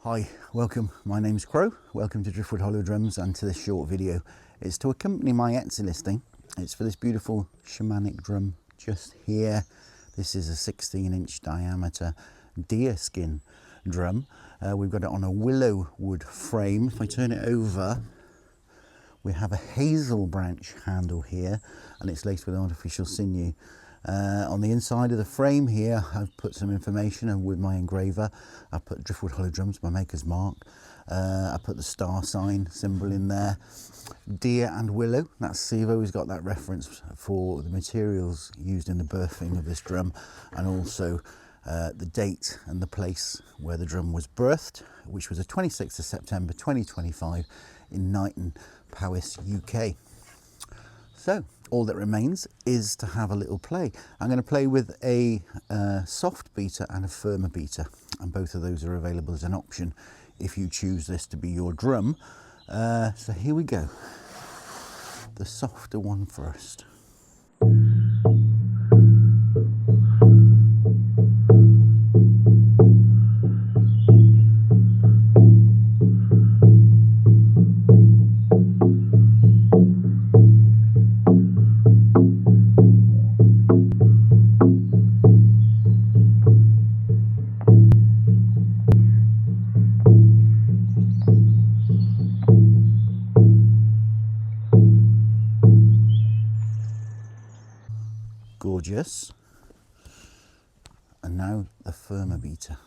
Hi, welcome. My name's Crow. Welcome to Driftwood Hollow Drums, and to this short video. It's to accompany my Etsy listing. It's for this beautiful shamanic drum just here. This is a 16-inch diameter deerskin drum. We've got it on a willow wood frame. If I turn it over, we have a hazel branch handle here, and it's laced with artificial sinew. On the inside of the frame here, I've put some information, and with my engraver, I put Driftwood Hollow Drums, my maker's mark. I put the star sign symbol in there. Deer and willow, so you've always got that reference for the materials used in the birthing of this drum, and also the date and the place where the drum was birthed, which was the 26th of September 2025 in Knighton, Powys, UK. So all that remains is to have a little play. I'm going to play with a soft beater and a firmer beater, and both of those are available as an option if you choose this to be your drum. So here we go. The softer one first. Gorgeous. And now the firmer beater.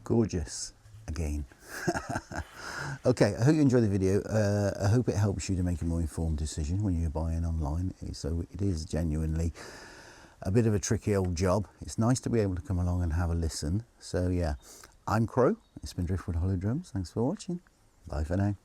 Gorgeous again. Okay, I hope you enjoyed the video. I hope it helps you to make a more informed decision when you're buying online. So it is genuinely a bit of a tricky old job. It's nice to be able to come along and have a listen. So yeah, I'm Crow. It's been Driftwood Hollow Drums. Thanks for watching. Bye for now.